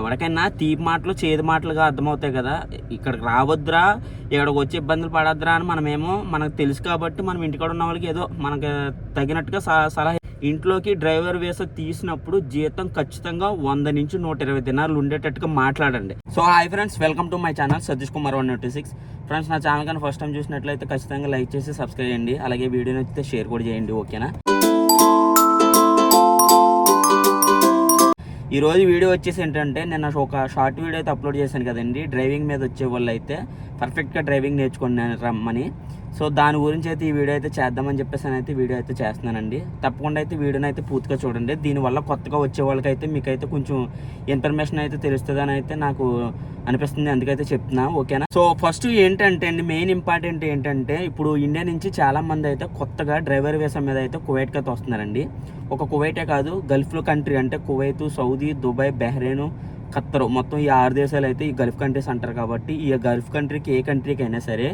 ఎవరికైనా తీపి మాటలు చేదు మాటలుగా అర్థమవుతాయి కదా. ఇక్కడికి రావద్దురా, ఇక్కడికి వచ్చి ఇబ్బందులు పడద్దురా అని మనకు తెలుసు కాబట్టి మనం ఇంటికాడ ఉన్న వాళ్ళకి ఏదో మనకు తగినట్టుగా సలహా. ఇంట్లోకి డ్రైవర్ వేస తీసినప్పుడు జీతం ఖచ్చితంగా 100 నుంచి 120 దినాలు ఉండేటట్టుగా మాట్లాడండి. So hi friends, welcome to my channel Satish Kumar 196. Friends, నా ఛానల్ కానీ ఫస్ట్ టైం చూసినట్లయితే ఖచ్చితంగా లైక్ చేసి సబ్స్క్రైబ్ చేయండి. అలాగే వీడియో నచ్చితే షేర్ కూడా చేయండి, ఓకేనా. ఈరోజు వీడియో వచ్చేసి ఏంటంటే, నేను ఒక షార్ట్ వీడియో అయితే అప్లోడ్ చేశాను కదండి. డ్రైవింగ్ మీద వచ్చే వాళ్ళు అయితే పర్ఫెక్ట్గా డ్రైవింగ్ నేర్చుకుని రమ్మని. సో దాని గురించి అయితే ఈ వీడియో అయితే చేద్దామని చెప్పేసి అయితే వీడియో అయితే చేస్తున్నానండి. తప్పకుండా అయితే వీడియోని అయితే పూర్తిగా చూడండి. దీనివల్ల కొత్తగా వచ్చే వాళ్ళకైతే మీకైతే కొంచెం ఇన్ఫర్మేషన్ అయితే తెలుస్తుందని అయితే నాకు అనిపిస్తుంది, అందుకైతే చెప్తున్నా, ఓకేనా. సో ఫస్ట్ ఏంటంటే అండి, మెయిన్ ఇంపార్టెంట్ ఏంటంటే, ఇప్పుడు ఇండియా నుంచి చాలా మంది అయితే కొత్తగా డ్రైవర్ వీసా మీద అయితే కువైట్కి అయితే వస్తున్నారండి. ఒక కువైటే కాదు, గల్ఫ్లో కంట్రీ అంటే Kuwait, Saudi, Dubai, Bahrain, Khattar, మొత్తం ఈ 6 దేశాలు అయితే ఈ గల్ఫ్ కంట్రీస్ అంటారు. కాబట్టి ఈ గల్ఫ్ కంట్రీకి ఏ కంట్రీకి అయినా సరే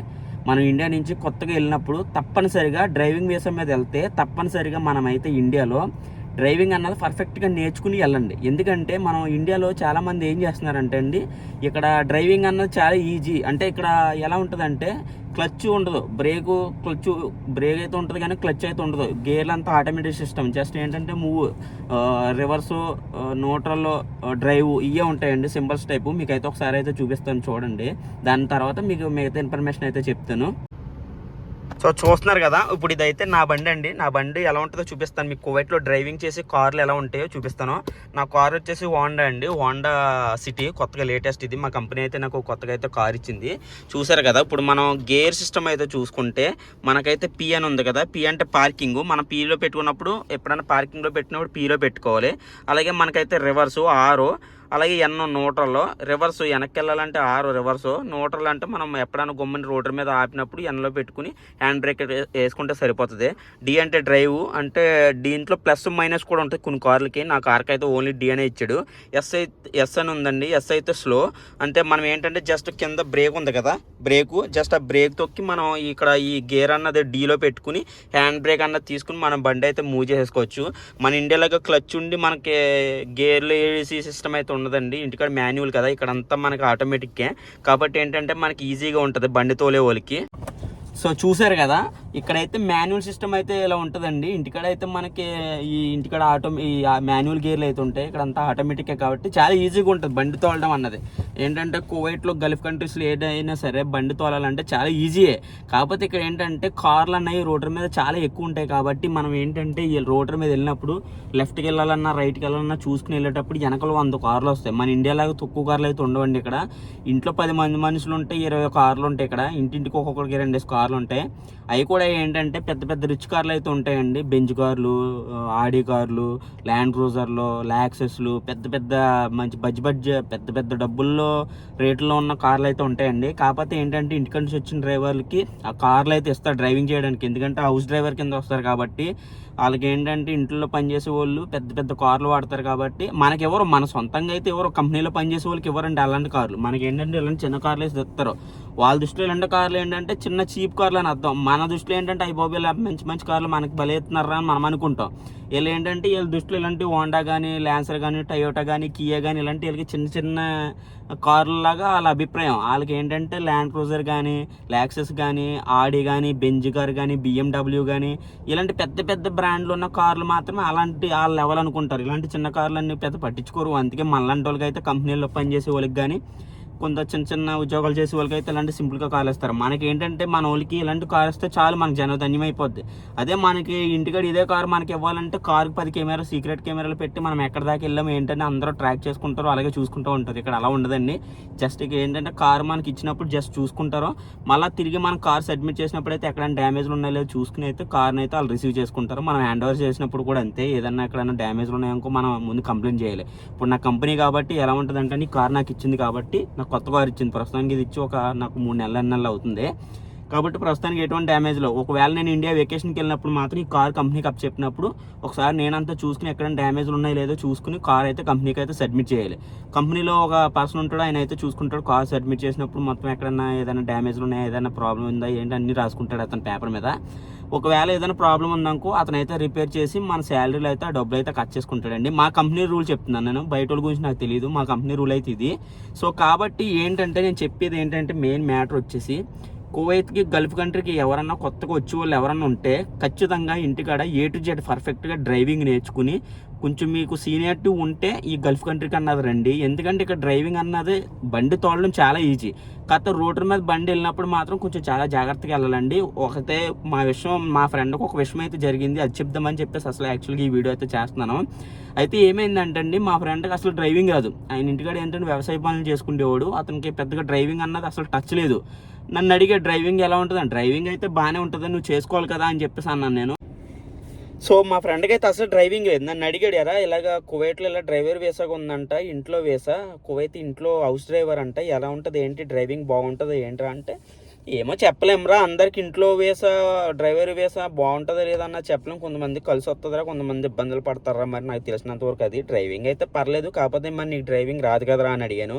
మనం ఇండియా నుంచి కొత్తగా వెళ్ళినప్పుడు తప్పనిసరిగా డ్రైవింగ్ వీసా మీద వెళ్తే తప్పనిసరిగా మనమైతే ఇండియాలో డ్రైవింగ్ అన్నది పర్ఫెక్ట్గా నేర్చుకుని వెళ్ళండి. ఎందుకంటే మనం ఇండియాలో చాలామంది ఏం చేస్తున్నారంటే అండి, ఇక్కడ డ్రైవింగ్ అన్నది చాలా ఈజీ. అంటే ఇక్కడ ఎలా ఉంటుందంటే, క్లచ్ ఉండదు, బ్రేక్ అయితే ఉంటుంది కానీ క్లచ్ అయితే ఉండదు. గేర్లు అంతా ఆటోమేటిక్ సిస్టమ్, జస్ట్ ఏంటంటే మూవ్, రివర్సు, న్యూట్రల్, డ్రైవ్ ఇవే ఉంటాయండి, సింబల్స్ టైపు. మీకైతే ఒకసారి అయితే చూపిస్తాను, చూడండి. దాని తర్వాత మీకు మిగతా ఇన్ఫర్మేషన్ అయితే చెప్తాను. సో చూస్తున్నారు కదా, ఇప్పుడు ఇదైతే నా బండి అండి. నా బండి ఎలా ఉంటుందో చూపిస్తాను మీకు. కువైట్లో డ్రైవింగ్ చేసి కార్లు ఎలా ఉంటాయో చూపిస్తాను. నా కార్ వచ్చేసి హోండా అండి, హోండా సిటీ, కొత్తగా లేటెస్ట్ ఇది. మా కంపెనీ అయితే నాకు కొత్తగా అయితే కార్ ఇచ్చింది. చూసారు కదా, ఇప్పుడు మనం గేర్ సిస్టమ్ అయితే చూసుకుంటే మనకైతే పి అని ఉంది కదా. పి అంటే పార్కింగ్. మనం పీలో పెట్టుకున్నప్పుడు, ఎప్పుడైనా పార్కింగ్లో పెట్టినప్పుడు పీలో పెట్టుకోవాలి. అలాగే మనకైతే రివర్సు 6, అలాగే ఎన్నో న్యూట్రల్. రివర్స్ వెనక్కి వెళ్ళాలంటే 6 రివర్స్. న్యూట్రల్ అంటే మనం ఎప్పుడైనా గమ్ముని రోడ్డు మీద ఆపినప్పుడు ఎన్నలో పెట్టుకుని హ్యాండ్ బ్రేక్ వేసుకుంటే సరిపోతుంది. డి అంటే డ్రైవ్, అంటే దీంట్లో ప్లస్ మైనస్ కూడా ఉంటుంది కొన్ని కార్లకి. నా కార్కి అయితే ఓన్లీ డి అనే ఇచ్చాడు. ఎస్ అని ఉందండి. ఎస్ అయితే స్లో. అంటే మనం ఏంటంటే జస్ట్ కింద బ్రేక్ ఉంది కదా, బ్రేకు, జస్ట్ ఆ బ్రేక్ తొక్కి మనం ఇక్కడ ఈ గేర్ అన్నది డీలో పెట్టుకుని హ్యాండ్ బ్రేక్ అన్నది తీసుకుని మనం బండి అయితే మూవ్ చేసుకోవచ్చు. మన ఇండియాలో క్లచ్ ఉండి మనకి గేర్లు ఏసీ సిస్టమ్ అయితే ఉండదండి. ఇంటికాడ మాన్యువల్ కదా, ఇక్కడ అంతా మనకి ఆటోమేటిక్కే. కాబట్టి ఏంటంటే మనకి ఈజీగా ఉంటుంది బండి తోలే వాళ్ళకి. సో చూసారు కదా, ఇక్కడైతే మాన్యువల్ సిస్టమ్ అయితే ఇలా ఉంటుందండి. ఇంటికాడ అయితే మనకి ఈ ఇంటికాడ ఈ మాన్యువల్ గేర్లు అయితే ఉంటాయి. ఇక్కడ అంతా ఆటోమేటిక్గా కాబట్టి చాలా ఈజీగా ఉంటుంది బండి తోలడం అన్నది. ఏంటంటే కువైట్లో, గల్ఫ్ కంట్రీస్లో ఏదైనా సరే బండి తోలాలంటే చాలా ఈజీయే. కాకపోతే ఇక్కడ ఏంటంటే కార్లు అన్నవి రోడ్డు మీద చాలా ఎక్కువ ఉంటాయి. కాబట్టి మనం ఏంటంటే ఈ రోడ్డు మీద వెళ్ళినప్పుడు లెఫ్ట్కి వెళ్ళాలన్నా రైట్కి వెళ్ళాలన్నా చూసుకుని వెళ్ళేటప్పుడు వెనకలు 100 కార్లు వస్తాయి. మన ఇండియాలాగా తక్కువ కార్లు అయితే ఉండవండి. ఇక్కడ ఇంట్లో 10 మంది మనుషులు ఉంటే 20 కార్లు ఉంటాయి. ఇక్కడ ఇంటింటికి ఒక్కొక్కరికి 2 కార్లు ఉంటాయి. అవి కూడా ఏంటంటే పెద్ద పెద్ద రిచ్ కార్లు అయితే ఉంటాయండి. బెంజ్ కార్లు, ఆడి కార్లు, ల్యాండ్ క్రూజర్లు, లాక్సెస్లు, పెద్ద పెద్ద మంచి పెద్ద పెద్ద డబ్బుల్లో రేట్లో ఉన్న కార్లు అయితే ఉంటాయండి. కాకపోతే ఏంటంటే ఇంటికి నుంచి వచ్చిన డ్రైవర్లకి ఆ కార్లు అయితే ఇస్తారు డ్రైవింగ్ చేయడానికి. ఎందుకంటే హౌస్ డ్రైవర్ కింద వస్తారు కాబట్టి వాళ్ళకి ఏంటంటే ఇంట్లో పనిచేసే వాళ్ళు పెద్ద పెద్ద కార్లు వాడతారు. కాబట్టి మనకెవరు, మన సొంతంగా అయితే ఎవరు కంపెనీలో పనిచేసే వాళ్ళకి ఎవరండి అలాంటి కార్లు. మనకి ఏంటంటే ఇలాంటి చిన్న కార్లు వేసి తెస్తారు. వాళ్ళ దృష్టిలో ఇలాంటి కార్లు ఏంటంటే చిన్న చీప్ కార్లు అని అర్థం. మన దృష్టిలో ఏంటంటే అవి బాబు మంచి మంచి కార్లు మనకి బలేస్తున్నారా అని మనం అనుకుంటాం. వీళ్ళు ఏంటంటే వీళ్ళ దృష్టిలో ఇలాంటి హోండా కానీ, ల్యాన్సర్ కానీ, టయోటా కానీ, కియా కానీ ఇలాంటి వీళ్ళకి చిన్న చిన్న కార్లలాగా వాళ్ళ అభిప్రాయం. వాళ్ళకి ఏంటంటే ల్యాండ్ క్రూజర్ కానీ, లాక్సెస్ కానీ, ఆడి కానీ, బెంజ్ కార్ కానీ, BMW కానీ ఇలాంటి పెద్ద పెద్ద బ్రాండ్లు ఉన్న కార్లు మాత్రమే అలాంటి వాళ్ళ లెవెల్ అనుకుంటారు. ఇలాంటి చిన్న కార్లు అన్ని పెద్ద పట్టించుకోరు. అందుకే మనలాంటి వాళ్ళకి అయితే కంపెనీల్లో పనిచేసే వాళ్ళకి కానీ, కొంత చిన్న చిన్న ఉద్యోగాలు చేసే వాళ్ళకి అయితే ఇలాంటి సింపుల్గా కార్ ఇస్తారు. మనకి ఏంటంటే మన వాళ్ళకి ఇలాంటి కార్ ఇస్తే చాలు, మనకి జనధన్యమైపోద్ది. అదే మనకి ఇంటికాడ ఇదే కారు మనకి ఇవ్వాలంటే కారుకి 10 కెమెరా, సీక్రెట్ కెమెరాలు పెట్టి మనం ఎక్కడ దాకా వెళ్ళాము ఏంటంటే అందరూ ట్రాక్ చేసుకుంటారు, అలాగే చూసుకుంటూ ఉంటారు. ఇక్కడ అలా ఉండదండి. జస్ట్ ఇక ఏంటంటే కారు మనకి ఇచ్చినప్పుడు జస్ట్ చూసుకుంటారు. మళ్ళీ తిరిగి మనం కార్ సబ్మిట్ చేసినప్పుడు అయితే ఎక్కడైనా డ్యామేజ్లు ఉన్నాయో లేదో చూసుకుని అయితే కార్ని అయితే వాళ్ళు రిసీవ్ చేసుకుంటారు. మనం హ్యాండ్ ఓవర్ చేసినప్పుడు కూడా అంతే. ఏదన్నా ఎక్కడైనా డ్యామేజ్లు ఉన్నాయనుకో మనం ముందు కంప్లైంట్ చేయాలి. ఇప్పుడు నా కంపెనీ కాబట్టి ఎలా ఉంటుంది అంటే, ఈ కార్ నాకు ఇచ్చింది కాబట్టి, నాకు కొత్త కార్ ఇచ్చింది. ప్రస్తుతానికి ఇది ఇచ్చి నాకు 3 నెలలు అవుతుంది. కాబట్టి ప్రస్తుతానికి ఎటువంటి డ్యామేజ్లో, ఒకవేళ నేను ఇండియా వెకేషన్కి వెళ్ళినప్పుడు మాత్రం ఈ కార్ కంపెనీకి అప్ చెప్పినప్పుడు ఒకసారి నేనంతా చూసుకుని ఎక్కడైనా డ్యామేజ్లు ఉన్నాయో లేదో చూసుకుని కార్ అయితే కంపెనీకి అయితే సబ్మిట్ చేయాలి. కంపెనీలో ఒక పర్సన్ ఉంటాడు, ఆయన అయితే చూసుకుంటాడు. కార్ సబ్మిట్ చేసినప్పుడు మొత్తం ఎక్కడైనా ఏదైనా డ్యామేజ్లు ఉన్నాయా, ఏదైనా ప్రాబ్లం ఉందా ఏంటి అన్నీ రాసుకుంటాడు అతని పేపర్ మీద. ఒకవేళ ఏదైనా ప్రాబ్లం ఉందనుకో అతనైతే రిపేర్ చేసి మన శాలరీలో అయితే ఆ డబ్బులు అయితే కట్ చేసుకుంటాడండి. మా కంపెనీ రూల్ చెప్తున్నాను నేను, బయట వాళ్ళ గురించి నాకు తెలియదు, మా కంపెనీ రూల్ అయితే ఇది. సో కాబట్టి ఏంటంటే నేను చెప్పేది ఏంటంటే మెయిన్ మ్యాటర్ వచ్చేసి కువైత్కి గల్ఫ్ కంట్రీకి ఎవరన్నా కొత్తగా వచ్చే వాళ్ళు ఎవరన్నా ఉంటే ఖచ్చితంగా ఇంటికాడ A to Z పర్ఫెక్ట్గా డ్రైవింగ్ నేర్చుకుని కొంచెం మీకు సీనియారిటీ ఉంటే ఈ గల్ఫ్ కంట్రీకి అన్నది రండి. ఎందుకంటే ఇక్కడ డ్రైవింగ్ అన్నది బండి తోడడం చాలా ఈజీ. కాకపోతే రోడ్డు మీద బండి వెళ్ళినప్పుడు మాత్రం కొంచెం చాలా జాగ్రత్తగా వెళ్ళాలండి. ఒకతే మా ఫ్రెండ్కి ఒక విషయం అయితే జరిగింది, అది చెప్దామని చెప్పేసి అసలు యాక్చువల్గా ఈ వీడియో అయితే చేస్తున్నాను. అయితే ఏమైందంటే అండి, మా ఫ్రెండ్కి అసలు డ్రైవింగ్ రాదు. ఆయన ఇంటికాడ ఏంటంటే వ్యవసాయ పనులు చేసుకునేవాడు. అతనికి పెద్దగా డ్రైవింగ్ అన్నది అసలు టచ్ లేదు. నన్ను అడిగే డ్రైవింగ్ ఎలా ఉంటుంది, డ్రైవింగ్ అయితే బాగానే ఉంటుంది, నువ్వు చేసుకోవాలి కదా అని చెప్పేసి అన్నాను నేను. సో మా ఫ్రెండ్కి అయితే అసలు డ్రైవింగ్ లేదు. నన్ను అడిగాడు, ఎరా ఇలాగ కువైట్లో ఇలా డ్రైవర్ వీసాగా ఉందంట, ఇంట్లో వీసా, కువైత్ ఇంట్లో హౌస్ డ్రైవర్ అంట, ఎలా ఉంటుంది ఏంటి, డ్రైవింగ్ బాగుంటుంది ఏంట్రా అంటే, ఏమో చెప్పలేమురా, అందరికి ఇంట్లో వీసా డ్రైవర్ వీసా బాగుంటుందా లేదన్నా చెప్పలేము. కొంతమంది కలిసి వస్తుందిరా, కొంతమంది ఇబ్బందులు పడతారా, మరి నాకు తెలిసినంత వరకు అది డ్రైవింగ్ అయితే పర్లేదు. కాకపోతే మరి నీకు డ్రైవింగ్ రాదు కదరా అని అడిగాను.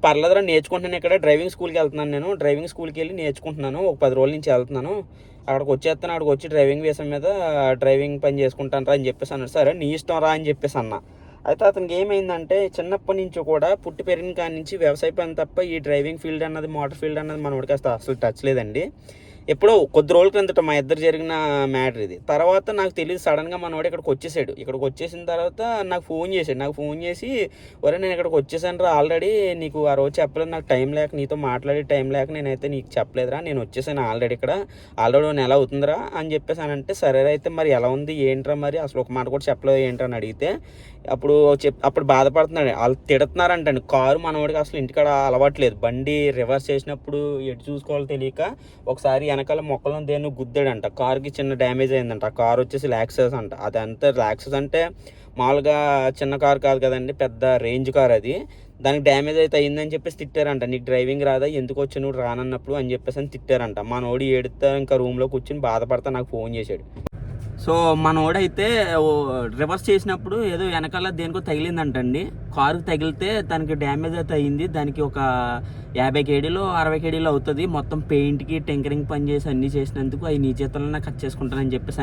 పర్లేదురా నేర్చుకుంటున్నాను, ఇక్కడ డ్రైవింగ్ స్కూల్కి వెళ్తున్నాను, నేను డ్రైవింగ్ స్కూల్కి వెళ్ళి నేర్చుకుంటున్నాను, ఒక 10 రోజుల నుంచి వెళ్తున్నాను, అక్కడికి వచ్చేస్తాను, అక్కడికి వచ్చి డ్రైవింగ్ వీసా మీద డ్రైవింగ్ పని చేసుకుంటాను రా అని చెప్పేసి అన్నాడు. సరే నీ ఇష్టం రా అని చెప్పేసి అన్న. అయితే అతనికి ఏమైందంటే చిన్నప్పటి నుంచి కూడా పుట్టి పెరిగిన కాడి నుంచి వ్యవసాయ పని తప్ప ఈ డ్రైవింగ్ ఫీల్డ్ అన్నది, మోటార్ ఫీల్డ్ అన్నది మనోడికి అసలు టచ్ లేదండి. ఎప్పుడో కొద్ది రోజుల క్రిందట మా ఇద్దరు జరిగిన మ్యాటర్ ఇది. తర్వాత నాకు తెలియదు, సడన్గా మనోడు ఇక్కడికి వచ్చేసాడు. ఇక్కడికి వచ్చేసిన తర్వాత నాకు ఫోన్ చేసి ఒరే నేను ఇక్కడికి వచ్చేసాను రా ఆల్రెడీ, నీకు ఆ రోజు చెప్పలేదు, నాకు టైం లేక, నీతో మాట్లాడే టైం లేక నేనైతే నీకు చెప్పలేదురా, నేను వచ్చేసాను ఆల్రెడీ, ఇక్కడ ఆల్రెడీ నెల అవుతుందిరా అని చెప్పేసి అని అంటే, సరే అయితే మరి ఎలా ఉంది ఏంట్రా, మరి అసలు ఒక మాట కూడా చెప్పలేదు ఏంట్రా అని అడిగితే అప్పుడు బాధపడుతున్నాడు. వాళ్ళు తిడుతున్నారంటండి. కారు మనవాడికి అసలు ఇంటికాడ అలవాట్లేదు, బండి రివర్స్ చేసినప్పుడు ఎటు చూసుకోవాలో తెలియక ఒకసారి వెనకాల మొక్కలను దేన్ని గుద్దాడంట, కారుకి చిన్న డ్యామేజ్ అయిందంట. ఆ కారు వచ్చేసి లాక్సెస్ అంట. అది అంతా లాక్సెస్ అంటే మామూలుగా చిన్న కారు కాదు కదండి, పెద్ద రేంజ్ కార్ అది. దానికి డ్యామేజ్ అయితే అయిందని చెప్పేసి తిట్టారంట. నీకు డ్రైవింగ్ రాదా, ఎందుకు వచ్చి నువ్వు రానన్నప్పుడు అని చెప్పేసి అని తిట్టారంట. మనోడు ఏడుతా ఇంకా రూమ్లో కూర్చొని బాధపడతా నాకు ఫోన్ చేశాడు. సో మనోడైతే రివర్స్ చేసినప్పుడు ఏదో వెనకాల దేనికో తగిలిందంటండి. కారుకి తగిలితే దానికి డ్యామేజ్ అయితే అయింది. దానికి ఒక 50 కేడీలో 60 కేడీలో అవుతుంది. మొత్తం పెయింట్కి టెంకరింగ్ పని చేసి అన్నీ చేసినందుకు అవి నీ చేతుల్లో కట్ చేసుకుంటానని చెప్పేసి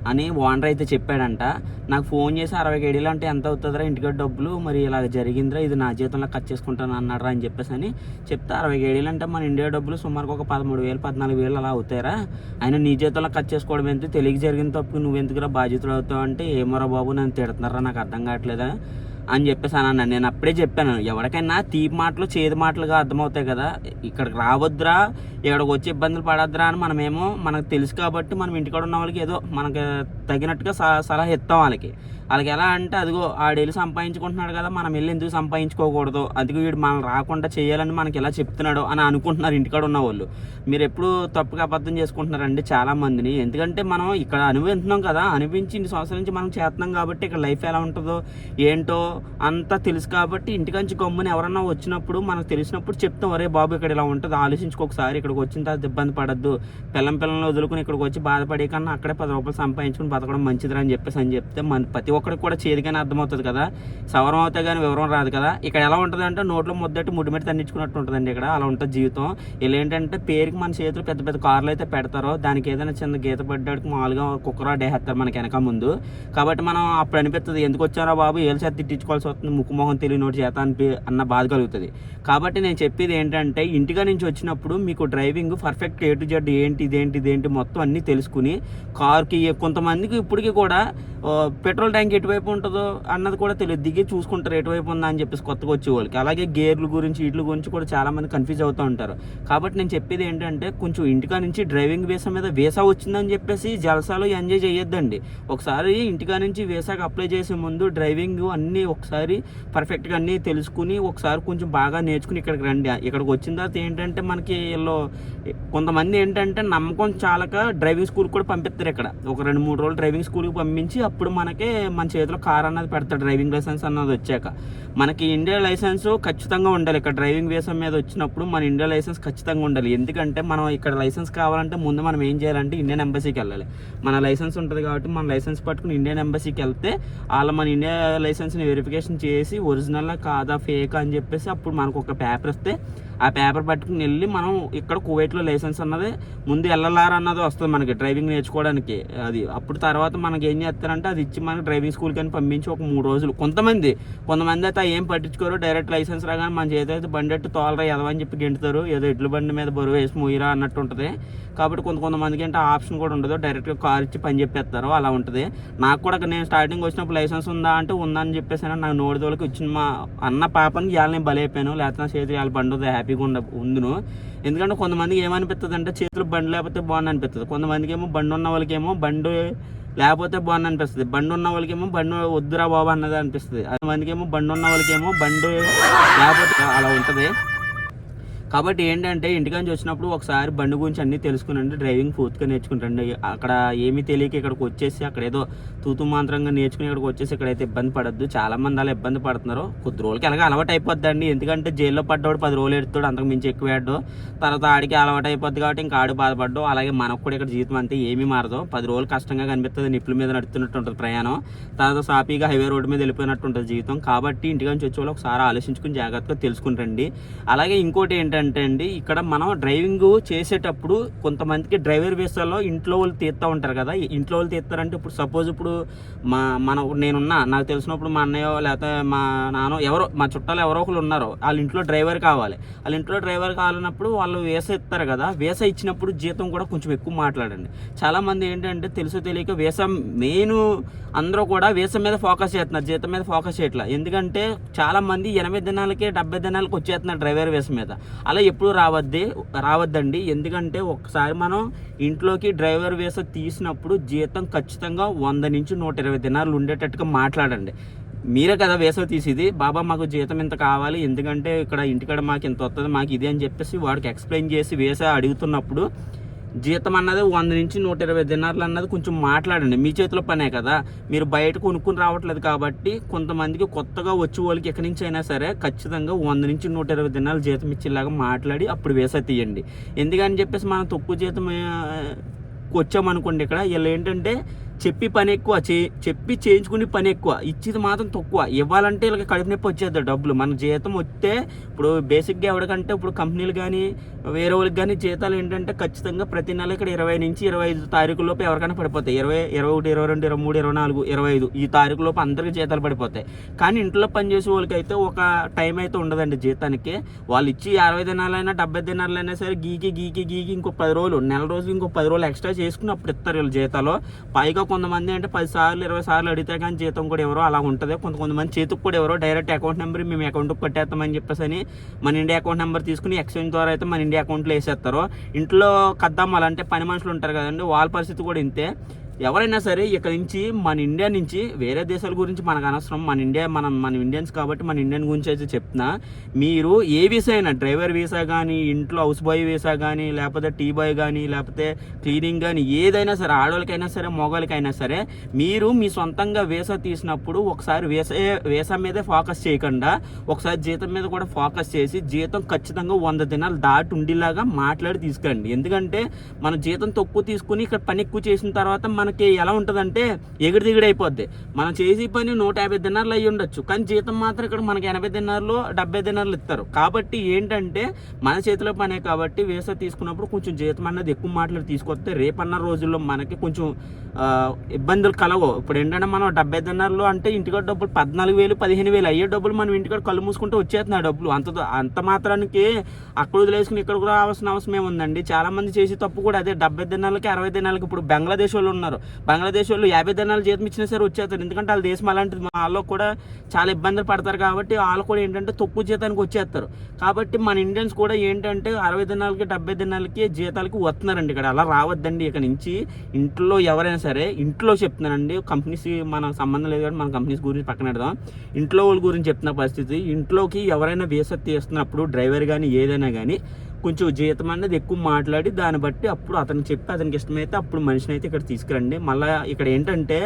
అని ఓనర్ అయితే చెప్పాడంట. నాకు ఫోన్ చేసి 60 కేడీలు అంటే ఎంత అవుతుందిరా ఇంటికి డబ్బులు, మరి ఇలా జరిగిందిరా, ఇది నా జీతంలో కట్ చేసుకుంటాను అన్నారా అని చెప్పేసి అని చెప్తే, 60 కేడీలు అంటే మన ఇండియా డబ్బులు సుమారుగా ఒక 13,000 14,000 అలా అవుతారా, ఆయన నీ జీతంలో కట్ చేసుకోవడం ఎంత, తెలియక జరిగిన తప్పుకి నువ్వెందుకురా బాధ్యతలు అవుతావు అంటే, ఏమోరా బాబు నన్ను తిడుతున్నారా, నాకు అర్థం కావట్లేదా అని చెప్పేసి అన్నాను. నేను అప్పుడే చెప్పాను, ఎవరికైనా తీపి మాటలు చేదు మాటలుగా అర్థమవుతాయి కదా, ఇక్కడికి రావద్దురా, ఇక్కడికి వచ్చి ఇబ్బందులు పడద్దురా అని మనకు తెలుసు కాబట్టి మనం ఇంటికాడ ఉన్న వాళ్ళకి ఏదో మనకు తగినట్టుగా సలహా ఇస్తాం. వాళ్ళకి ఎలా అంటే, అదిగో ఆడెళ్ళి సంపాదించుకుంటున్నాడు కదా, మనం వెళ్ళి ఎందుకు సంపాదించుకోకూడదు, అదిగో వీడు మనం రాకుండా చేయాలని మనకి ఎలా చెప్తున్నాడు అని అనుకుంటున్నారు ఇంటికాడ ఉన్న వాళ్ళు. మీరు ఎప్పుడు తప్పుగా అబద్ధం చేసుకుంటున్నారండి చాలామందిని. ఎందుకంటే మనం ఇక్కడ అనుభవిస్తున్నాం కదా, అనిపించి ఇన్ని సంవత్సరాల నుంచి మనం చేస్తున్నాం కాబట్టి ఇక్కడ లైఫ్ ఎలా ఉంటుందో ఏంటో అంతా తెలుసు కాబట్టి ఇంటికంచి గమ్ముని ఎవరన్నా వచ్చినప్పుడు మనకు తెలిసినప్పుడు చెప్తాం, ఒరే బాబు ఇక్కడ ఇలా ఉంటుంది, ఆలోచించుకోకసారి, ఇక్కడికి వచ్చిన తర్వాత ఇబ్బంది పడద్దు, పిల్లల్ని వదులుకుని ఇక్కడికి వచ్చి బాధపడే కన్నా అక్కడే 10 రూపాయలు సంపాదించుకుని బతకడం మంచిదిరా అని చెప్పేసి చెప్తే ప్రతి ఒక్కరికి కూడా చేదుగానే అర్థమవుతుంది కదా, సవరం అవుతాయి కానీ వివరం రాదు కదా. ఇక్కడ ఎలా ఉంటుంది అంటే నోట్లో ముద్దటి ముడిమెట్టి తన్నించుకున్నట్టు ఉంటుందండి. ఇక్కడ అలా ఉంటుంది జీవితం. ఇలా ఏంటంటే పేరుకి మన చేతులు పెద్ద పెద్ద కార్లు అయితే పెడతారో, దానికి ఏదైనా చిన్న గీత పడ్డానికి మామూలుగా కుక్కరా డేహేస్తారు మనకి వెనక ముందు. కాబట్టి మనం అప్పుడు అనిపిస్తుంది, ఎందుకు వచ్చారా బాబు, ఏళ్ళు చేత తిట్టించుకోవాల్సి వస్తుంది, ముక్కుమొహం తెలియని నోటి చేత అన్న బాధ కలుగుతుంది. కాబట్టి నేను చెప్పేది ఏంటంటే, ఇంటిగా నుంచి వచ్చినప్పుడు మీకు driving perfect A to Z ఇదేంటి మొత్తం అన్నీ తెలుసుకుని, కార్కి కొంతమందికి ఇప్పటికీ కూడా పెట్రోల్ ట్యాంక్ ఎటువైపు ఉంటుందో అన్నది కూడా తెలియదు, దిగి చూసుకుంటారు ఎటువైపు ఉందా అని చెప్పేసి కొత్తగా వచ్చే వాళ్ళకి. అలాగే గేర్ల గురించి వీటి గురించి కూడా చాలామంది కన్ఫ్యూజ్ అవుతూ ఉంటారు. కాబట్టి నేను చెప్పేది ఏంటంటే, కొంచెం ఇంటికా నుంచి డ్రైవింగ్ వీసా మీద వీసా వచ్చిందని చెప్పేసి జలసాలు ఎంజాయ్ చేయొద్దండి. ఒకసారి ఇంటికా నుంచి వీసాకి అప్లై చేసే ముందు డ్రైవింగ్ అన్నీ ఒకసారి పర్ఫెక్ట్గా అన్నీ తెలుసుకుని ఒకసారి కొంచెం బాగా నేర్చుకుని ఇక్కడికి రండి. ఇక్కడికి వచ్చిన తర్వాత ఏంటంటే మనకి వీళ్ళు కొంతమంది ఏంటంటే నమ్మకం చాలక డ్రైవింగ్ స్కూల్కి కూడా పంపిస్తారు. ఇక్కడ ఒక 2-3 రోజులు డ్రైవింగ్ స్కూల్కి పంపించి అప్పుడు మనకి మన చేతిలో కార్ అన్నది పెడతాడు, డ్రైవింగ్ లైసెన్స్ అన్నది వచ్చాక. మనకి ఇండియా లైసెన్స్ ఖచ్చితంగా ఉండాలి. ఇక్కడ డ్రైవింగ్ వీసా మీద వచ్చినప్పుడు మన ఇండియా లైసెన్స్ ఖచ్చితంగా ఉండాలి. ఎందుకంటే మనం ఇక్కడ లైసెన్స్ కావాలంటే ముందు మనం ఏం చేయాలంటే ఇండియన్ ఎంబసీకి వెళ్ళాలి. మన లైసెన్స్ ఉంటుంది కాబట్టి మన లైసెన్స్ పట్టుకుని ఇండియన్ ఎంబసీకి వెళ్తే వాళ్ళు మన ఇండియా లైసెన్స్ని వెరిఫికేషన్ చేసి ఒరిజినల్ కాదా ఫేక్ అని చెప్పేసి అప్పుడు మనకు ఒక పేపర్ ఇస్తే ఆ పేపర్ పట్టుకుని వెళ్ళి మనం ఇక్కడ కువైట్లో లైసెన్స్ అన్నది ముందు ఎల్ఎల్ఆర్ అన్నది వస్తుంది మనకి డ్రైవింగ్ నేర్చుకోవడానికి. అది అప్పుడు తర్వాత మనకి ఏం చేస్తారంటే అది ఇచ్చి మనకి డ్రైవింగ్ స్కూల్కి అని పంపించి ఒక 3 రోజులు. కొంతమంది అయితే ఏం పట్టించుకోరు, డైరెక్ట్ లైసెన్స్ రాగానే మన చేతి బండి ఎట్టు తోలరా ఎదవని చెప్పి గెంటుతారు, ఏదో ఎడ్ల బండి మీద బరువు వేసి మూయిరా అన్నట్టు ఉంటుంది. కాబట్టి కొంతమందికి అంటే ఆప్షన్ కూడా ఉండదు, డైరెక్ట్గా కార్ ఇచ్చి పని చెప్పేస్తారు, అలా ఉంటుంది. నాకు కూడా నేను స్టార్టింగ్ వచ్చినప్పుడు లైసెన్స్ ఉందా అంటే ఉందని చెప్పేసి నాకు నోడిదోళ్ళకి వచ్చిన మా అన్న పాపని ఇవాళ నేను బలైపోయాను, లేకపోతే నా చేతి వాళ్ళ బండి ఉంది హ్యాపీగా ఉందును. ఎందుకంటే కొంతమందికి ఏమనిపిస్తుంది అంటే చేతులు బండి లేకపోతే బాగుంది అనిపిస్తుంది, కొంతమందికి ఏమో బండి ఉన్న వాళ్ళకేమో బండి లేకపోతే బాగుంది అనిపిస్తుంది, బండి ఉన్న వాళ్ళకేమో బండి వద్దురా బాబు అన్నది అనిపిస్తుంది, కొంతమందికి ఏమో బండి ఉన్న వాళ్ళకేమో బండి లేకపోతే అలా ఉంటుంది. కాబట్టి ఏంటంటే ఇంటికాంచి వచ్చినప్పుడు ఒకసారి బండి గురించి అన్నీ తెలుసుకునండి, డ్రైవింగ్ పూర్తిగా నేర్చుకుంటండి. అక్కడ ఏమీ తెలియక ఇక్కడికి వచ్చేసి అక్కడ ఏదో తూతు మాత్రంగా నేర్చుకుని ఇక్కడికి వచ్చేసి ఇక్కడైతే ఇబ్బంది పడద్దు. చాలామంది అలా ఇబ్బంది పడుతున్నారు. కొద్ది రోజులకి ఎలాగ అలవాటు అయిపోద్దండి, ఎందుకంటే జైల్లో పడ్డాడు 10 రోజులు ఎడుతాడు, అంతకు మించి ఎక్కువ ఆడు, తర్వాత ఆడికి అలవాటు అయిపోద్ది కాబట్టి ఇంకా ఆడు బాధపడ్డాడు. అలాగే మనకు కూడా ఇక్కడ జీవితం అంతే ఏమీ మారదు, 10 రోజులు కష్టంగా కనిపిస్తుంది, నిప్పుల మీద నడుతున్నట్టు ఉంటుంది ప్రయాణం, తర్వాత సాఫీగా హైవే రోడ్డు మీద వెళ్ళిపోయినట్టు ఉంటుంది జీవితం. కాబట్టి ఇంటికాంచి వచ్చే వాళ్ళు ఒకసారి ఆలోచించుకుని జాగ్రత్తగా తెలుసుకుంటండి. అలాగే ఇంకోటి ఏంటంటే అండి, ఇక్కడ మనం డ్రైవింగ్ చేసేటప్పుడు కొంతమందికి డ్రైవర్ వీసాలో ఇంట్లో వాళ్ళు తీస్తూ ఉంటారు కదా. ఇంట్లో వాళ్ళు తీస్తారంటే ఇప్పుడు సపోజ్ ఇప్పుడు నాకు తెలిసినప్పుడు మా అన్నయ్య లేకపోతే మా నాన్న ఎవరో మా చుట్టాలు ఎవరో ఒకరు ఉన్నారు, వాళ్ళ ఇంట్లో డ్రైవర్ కావాలి. వాళ్ళ ఇంట్లో డ్రైవర్ కావాలన్నప్పుడు వాళ్ళు వీసా ఇస్తారు కదా, వీసా ఇచ్చినప్పుడు జీతం కూడా కొంచెం ఎక్కువ మాట్లాడండి. చాలామంది ఏంటంటే తెలుసో తెలియక వీసా మెయిన్ అందరూ కూడా వీసా మీద ఫోకస్ చేస్తున్నారు, జీతం మీద ఫోకస్ చేయట్లా. ఎందుకంటే చాలామంది 80 దినాలకి 70 దినాలకు వచ్చేస్తున్నారు డ్రైవర్ వీసా మీద. అలా ఎప్పుడు రావద్దండి. ఎందుకంటే ఒకసారి మనం ఇంట్లోకి డ్రైవర్ వీసా తీసినప్పుడు జీతం ఖచ్చితంగా 100 నుంచి 120 దినాలు ఉండేటట్టుగా మాట్లాడండి. మీరే కదా వీసా తీసేది, బాబా మాకు జీతం ఇంత కావాలి, ఎందుకంటే ఇక్కడ ఇంటికాడ మాకు ఇంత వస్తుంది, మాకు ఇది అని చెప్పేసి వాడికి ఎక్స్ప్లెయిన్ చేసి వీసా అడుగుతున్నప్పుడు జీతం అన్నది 100 నుంచి 120 దినార్లు అన్నది కొంచెం మాట్లాడండి. మీ చేతిలో పనే కదా, మీరు బయట కొనుక్కుని రావట్లేదు. కాబట్టి కొంతమందికి కొత్తగా వచ్చే వాళ్ళకి ఎక్కడి నుంచి అయినా సరే ఖచ్చితంగా 100 నుంచి 120 దినాలు జీతం ఇచ్చేలాగా మాట్లాడి అప్పుడు వీసా తీయండి. ఎందుకని చెప్పేసి మనం తక్కువ జీతం వచ్చామనుకోండి, ఇక్కడ వీళ్ళు ఏంటంటే చెప్పి పని ఎక్కువ, చెప్పి చేయించుకునే పని ఎక్కువ, ఇచ్చేది మాత్రం తక్కువ. ఇవ్వాలంటే వీళ్ళకి కడుపు నొప్పి వచ్చేది డబ్బులు. మన జీతం వస్తే ఇప్పుడు బేసిక్గా ఎవరికంటే ఇప్పుడు కంపెనీలు కానీ వేరే వాళ్ళకి కానీ జీతాలు ఏంటంటే ఖచ్చితంగా ప్రతి నెల ఇక్కడ 20 నుంచి 25 తారీఖులోపు ఎవరికైనా పడిపోతాయి. 20, 21, 22, 23, 24, 25 ఈ తారీఖులోపు అందరికీ జీతాలు పడిపోతాయి. కానీ ఇంట్లో పనిచేసే వాళ్ళకి అయితే ఒక టైం అయితే ఉండదండి జీతానికి. వాళ్ళు ఇచ్చి 60 దినాలైనా 70 దినాలైనా సరే గీకి ఇంకో 10 రోజులు, నెల రోజులు ఇంకో 10 రోజులు ఎక్స్ట్రా చేసుకుని అప్పుడు ఇస్తారు వీళ్ళు జీతాలు. పైగా కొంతమంది అంటే 10 సార్లు 20 సార్లు అడిగితే కానీ జీతం కూడా ఎవరో అలా ఉంటుంది. కొంతమంది చేతికి కూడా ఎవరో డైరెక్ట్ అకౌంట్ నెంబర్ మేము అకౌంట్కి కట్టేస్తామని చెప్పేసి అని మన ఇండియా అకౌంట్ నెంబర్ తీసుకుని ఎక్స్చేంజ్ ద్వారా అయితే మన ఇండియా అకౌంట్లో వేసేస్తారు. ఇంట్లో కద్దామాలు అంటే పని మనుషులు ఉంటారు కదండి, వాళ్ళ పరిస్థితి కూడా ఇంతే. ఎవరైనా సరే ఇక్కడ నుంచి మన ఇండియా నుంచి వేరే దేశాల గురించి మనకు అనవసరం, మన ఇండియన్స్ కాబట్టి మన ఇండియన్ గురించి అయితే చెప్తున్నా. మీరు ఏ వీసా అయినా, డ్రైవర్ వీసా కానీ, ఇంట్లో హౌస్ బాయ్ వీసా కానీ, లేకపోతే టీ బాయ్ కానీ, లేకపోతే క్లీనింగ్ కానీ, ఏదైనా సరే ఆడవాళ్ళకైనా సరే మగవాళ్ళకైనా సరే మీరు మీ సొంతంగా వీసా తీసినప్పుడు ఒకసారి వీసా మీదే ఫోకస్ చేయకుండా ఒకసారి జీతం మీద కూడా ఫోకస్ చేసి జీతం ఖచ్చితంగా 100 దినాలు దాటి ఉండేలాగా మాట్లాడి తీసుకురండి. ఎందుకంటే మన జీతం తక్కువ తీసుకుని ఇక్కడ పని ఎక్కువ చేసిన తర్వాత మనకి ఎలా ఉంటుందంటే ఎగిరి దిగుడు అయిపోద్ది. మనం చేసే పని 150 దినార్లు అయ్యి ఉండొచ్చు, కానీ జీతం మాత్రం ఇక్కడ మనకి 80 దినార్లు 70 దినార్లు ఇస్తారు. కాబట్టి ఏంటంటే మన చేతిలో పనే కాబట్టి వీసా తీసుకున్నప్పుడు కొంచెం జీతం అన్నది ఎక్కువ మాట్లాడి తీసుకొస్తే రేపన్న రోజుల్లో మనకి కొంచెం ఇబ్బందులు కలవు. ఇప్పుడు ఏంటంటే మనం 70 దినార్లు అంటే ఇంటికాడ డబ్బులు 14,000 15,000 అయ్యే డబ్బులు మనం ఇంటికాడ కళ్ళు మూసుకుంటే వచ్చేస్తున్నాయి డబ్బులు. అంత మాత్రానికి అక్కడ వదిలేసుకుని ఇక్కడ కూడా రావాల్సిన అవసరం ఏముందండి. చాలా మంది చేసే తప్పు కూడా అదే, 70 దినాలకి 60 దినాలకి. ఇప్పుడు బంగ్లాదేశ్ వాళ్ళు ఉన్నారు, బంగ్లాదేశ్ వాళ్ళు 50 దినాలు జీతం ఇచ్చినా సరే వచ్చేస్తారు, ఎందుకంటే వాళ్ళ దేశం అలాంటిది. వాళ్ళు కూడా చాలా ఇబ్బందులు పడతారు కాబట్టి వాళ్ళు కూడా ఏంటంటే తక్కువ జీతానికి వచ్చేస్తారు. కాబట్టి మన ఇండియన్స్ కూడా ఏంటంటే 60 దినాలకి 70 దినాలకి జీతాలకి వస్తున్నారండి. ఇక్కడ అలా రావద్దండి. ఇక్కడ నుంచి ఇంట్లో ఎవరైనా సరే, ఇంట్లో చెప్తున్నానండి, కంపెనీస్ మనకు సంబంధం లేదు కాబట్టి మన కంపెనీస్ గురించి పక్కన పెడదాం. ఇంట్లో వాళ్ళ గురించి చెప్తున్న పరిస్థితి, ఇంట్లోకి ఎవరైనా వీసా తీస్తున్నప్పుడు డ్రైవర్ కానీ ఏదైనా కానీ కొంచెం జీతం అనేది ఎక్కువ మాట్లాడి దాన్ని బట్టి అప్పుడు అతనికి చెప్పి అతనికి ఇష్టమైతే అప్పుడు మనిషిని అయితే ఇక్కడ తీసుకురండి. మళ్ళీ ఇక్కడ ఏంటంటే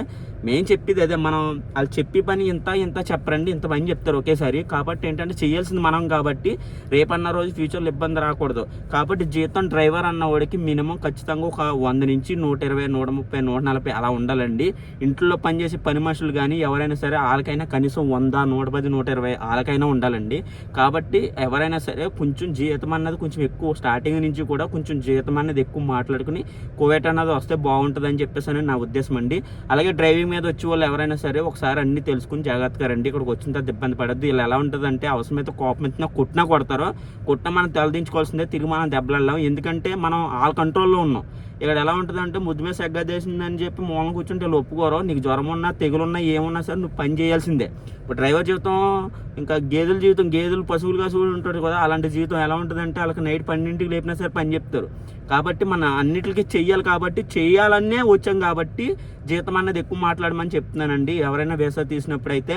మేము చెప్పేది అదే, మనం వాళ్ళు చెప్పి పని ఇంత చెప్పరండి, ఇంత పని చెప్తారు ఒకేసారి. కాబట్టి ఏంటంటే చేయాల్సింది మనం కాబట్టి రేపన్న రోజు ఫ్యూచర్లో ఇబ్బంది రాకూడదు. కాబట్టి జీతం డ్రైవర్ అన్న వాడికి మినిమం ఖచ్చితంగా ఒక 100 నుంచి 120, 130, 140 అలా ఉండాలండి. ఇంట్లో పనిచేసే పని మనుషులు కానీ ఎవరైనా సరే వాళ్ళకైనా కనీసం 100, 110, 120 వాళ్ళకైనా ఉండాలండి. కాబట్టి ఎవరైనా సరే కొంచెం జీతం అన్నది కొంచెం ఎక్కువ స్టార్టింగ్ నుంచి కూడా కొంచెం జీతం అనేది ఎక్కువ మాట్లాడుకుని కోవేట్ అన్నది వస్తే బాగుంటుంది అని చెప్పేసి అని నా ఉద్దేశం అండి. అలాగే డ్రైవింగ్ మీద వచ్చే వాళ్ళు ఎవరైనా సరే ఒకసారి అన్ని తెలుసుకుని జాగ్రత్తగా రండి. ఇక్కడికి వచ్చిన తర్వాత ఇబ్బంది పడద్దు. ఇలా ఎలా ఉంటుందంటే అవసరమైతే కోపం వచ్చినా కొట్టినా కొడతారో, కొట్టినా మనం తలదించుకోవాల్సిందే, తిరిగి మనం దెబ్బలాడలేం. ఎందుకంటే మనం వాళ్ళ కంట్రోల్లో ఉన్నాం. ఇక్కడ ఎలా ఉంటుందంటే ముద్దు మీద సెగ్గదేసిందని చెప్పి మూలం కూర్చుంటే వాళ్ళు ఒప్పుకోరు. నీకు జ్వరం ఉన్నా తెగులున్నా ఏమున్నా సరే నువ్వు పని చేయాల్సిందే. ఇప్పుడు డ్రైవర్ జీవితం ఇంకా గేదెల జీవితం, గేదెలు పశువులుగా చూడు ఉంటుంది కదా, అలాంటి జీవితం ఎలా ఉంటుందంటే వాళ్ళకి నైట్ 12ంటికి లేపినా సరే పని చెప్తారు. కాబట్టి మన అన్నిటికీ చెయ్యాలి. కాబట్టి చెయ్యాలనే వచ్చాం కాబట్టి జీతం అన్నది ఎక్కువ మాట్లాడమని చెప్తున్నానండి. ఎవరైనా వేసా తీసినప్పుడైతే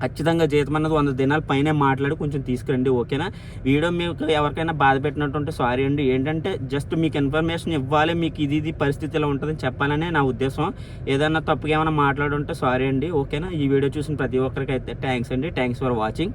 ఖచ్చితంగా జీతం అన్నది 100 దినాల పైనే మాట్లాడి కొంచెం తీసుకురండి. ఓకేనా? వీడియో మీకు ఎవరికైనా బాధ పెట్టినట్టుంటే సారీ అండి. ఏంటంటే జస్ట్ మీకు ఇన్ఫర్మేషన్ ఇవ్వాలి, మీకు ఇది పరిస్థితి ఇలా ఉంటుందని చెప్పాలనే నా ఉద్దేశం. ఏదన్నా తప్పుగా ఏమైనా మాట్లాడుంటే సారీ అండి. ఓకేనా? ఈ వీడియో చూసిన ప్రతి ఒక్కరికి అయితే థ్యాంక్స్ అండి. Thanks for watching.